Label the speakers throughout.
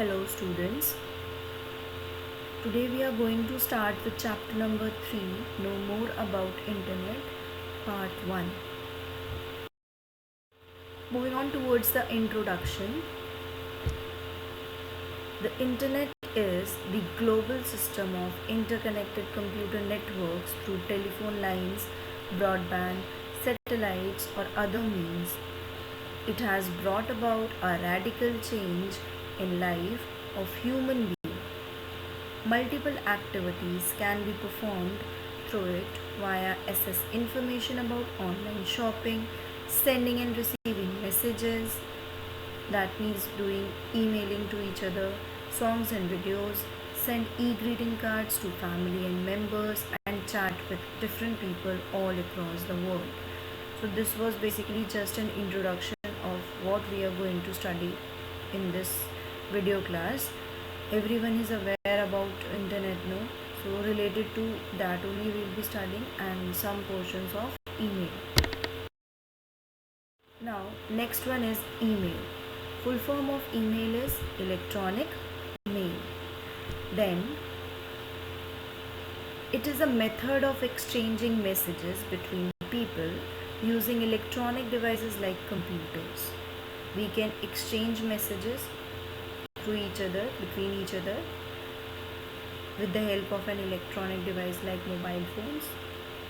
Speaker 1: Hello students. Today we are going to start with chapter number 3, Know More About Internet, part 1. Moving on towards the introduction. The Internet is the global system of interconnected computer networks through telephone lines, broadband, satellites or other means. It has brought about a radical change in life of human beings. Multiple activities can be performed through it via access information about online shopping, sending and receiving messages, that means doing emailing to each other, songs and videos, send e-greeting cards to family and members, and chat with different people all across the world. So this was basically just an introduction of what we are going to study in this video class. Everyone is aware about internet, no? So related to that only we will be studying, and some portions of email. Now next one is email. Full form of email is electronic mail. Then it is a method of exchanging messages between people using electronic devices like computers. We can exchange messages through each other, between each other, with the help of an electronic device like mobile phones,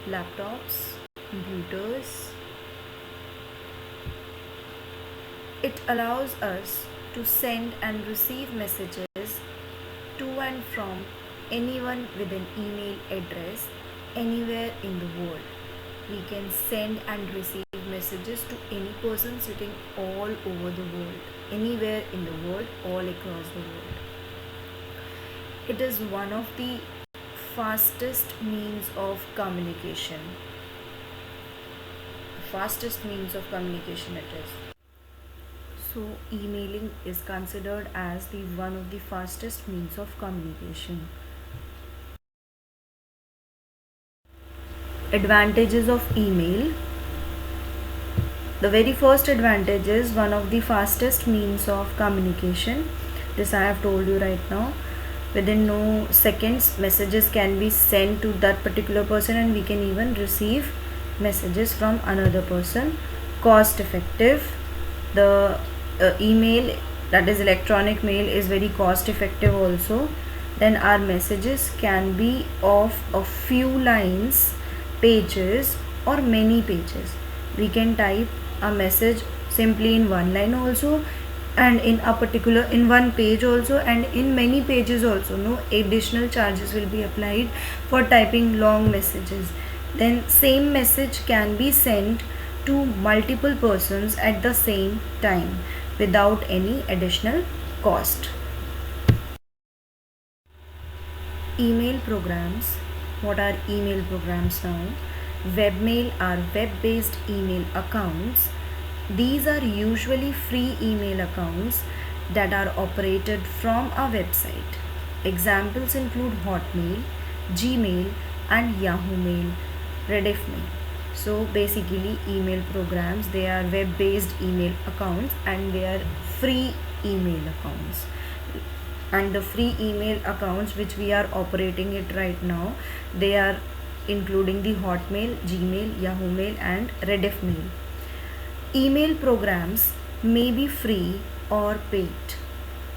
Speaker 1: laptops, computers. It allows us to send and receive messages to and from anyone with an email address anywhere in the world. We can send and receive messages to any person sitting all over the world, anywhere in the world, all across the world. It is one of the fastest means of communication. Fastest means of communication it is. So emailing is considered as the one of the fastest means of communication. Advantages of email. The very first advantage is one of the fastest means of communication. This I have told you right now. Within no seconds, messages can be sent to that particular person, and we can even receive messages from another person. Cost effective. The email, that is electronic mail, is very cost effective also. Then our messages can be of a few lines, pages or many pages. We can type a message simply in one line also, and in one page also, and in many pages also. No additional charges will be applied for typing long messages. Then same message can be sent to multiple persons at the same time without any additional cost. Email programs. What are email programs now? Webmail are web-based email accounts. These are usually free email accounts that are operated from a website. Examples include Hotmail, Gmail and Yahoo Mail, Rediffmail. So basically email programs, they are web-based email accounts and they are free email accounts. And the free email accounts which we are operating it right now, they are including the Hotmail, Gmail, Yahoo Mail and Rediffmail. Email programs may be free or paid.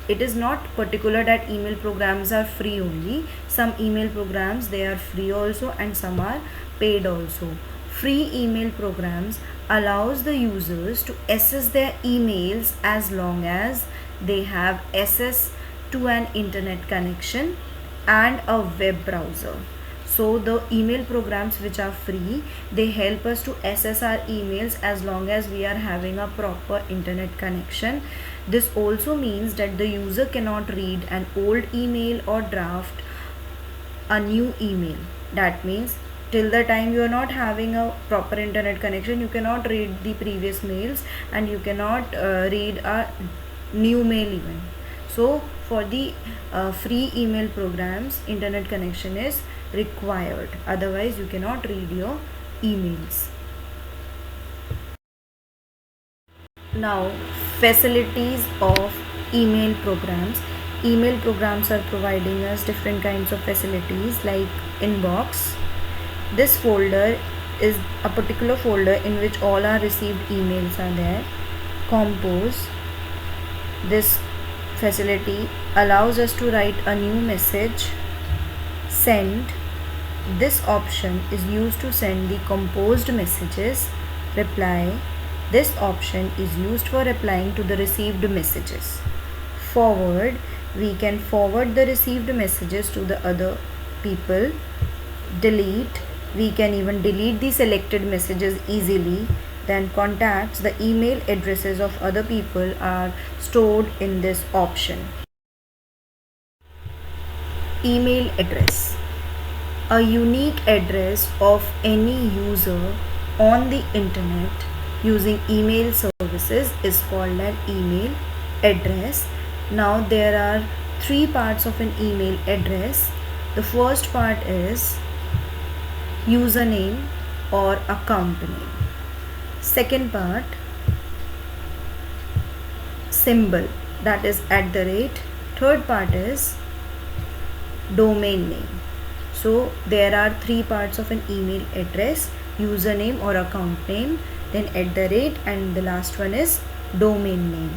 Speaker 1: It is not particular that email programs are free only. Some email programs, they are free also and some are paid also. Free email programs allows the users to access their emails as long as they have access to an internet connection and a web browser. So the email programs which are free, they help us to access our emails as long as we are having a proper internet connection. This also means that the user cannot read an old email or draft a new email. That means till the time you are not having a proper internet connection, you cannot read the previous mails and you cannot read a new mail even. So for the free email programs, internet connection is required, otherwise you cannot read your emails. Now facilities of email programs. email programs are providing us different kinds of facilities like inbox. This folder is a particular folder in which all our received emails are there. Compose. This facility allows us to write a new message. Send. This option is used to send the composed messages. Reply. This option is used for replying to the received messages. Forward. We can forward the received messages to the other people. Delete. We can even delete the selected messages easily. Then contacts, the email addresses of other people are stored in this option. Email address. A unique address of any user on the internet using email services is called an email address. Now there are three parts of an email address. The first part is username or account name. Second part, symbol, that is @. Third part is domain name. So there are three parts of an email address: username or account name, then @, and the last one is domain name.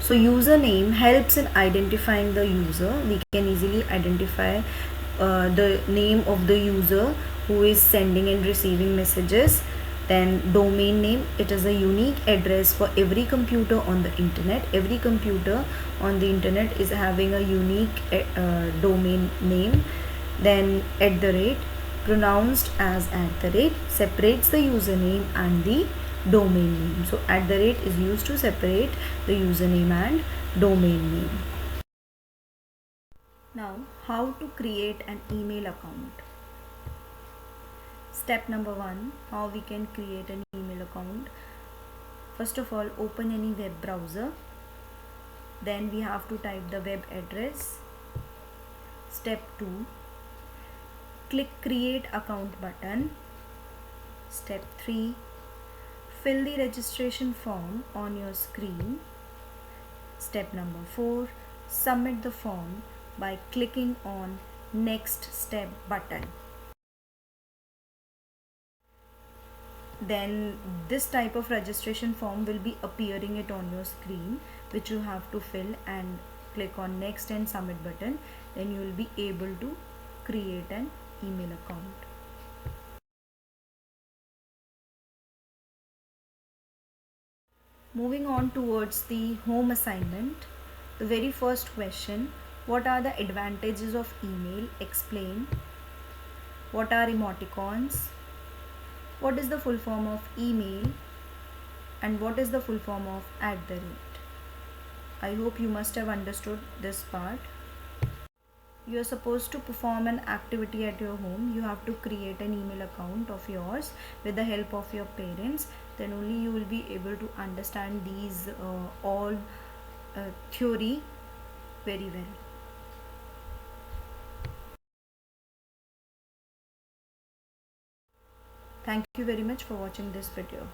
Speaker 1: So username helps in identifying the user. We can easily identify the name of the user who is sending and receiving messages. Then domain name, it is a unique address for every computer on the internet. Every computer on the internet is having a unique domain name. Then @, pronounced as @, separates the username and the domain name. So @ is used to separate the username and domain name. Now, how to create an email account? Step number 1, how we can create an email account. First of all, open any web browser. Then we have to type the web address. Step 2, click create account button. Step 3, fill the registration form on your screen. Step number 4, submit the form by clicking on next step button. Then this type of registration form will be appearing it on your screen, which you have to fill and click on next and submit button. Then you will be able to create an email account. Moving on towards the home assignment, the very first question: what are the advantages of email? Explain. What are emoticons? What is the full form of email? And what is the full form of @? I hope you must have understood this part. You are supposed to perform an activity at your home. You have to create an email account of yours with the help of your parents. Then only you will be able to understand these all theory very well. Thank you very much for watching this video.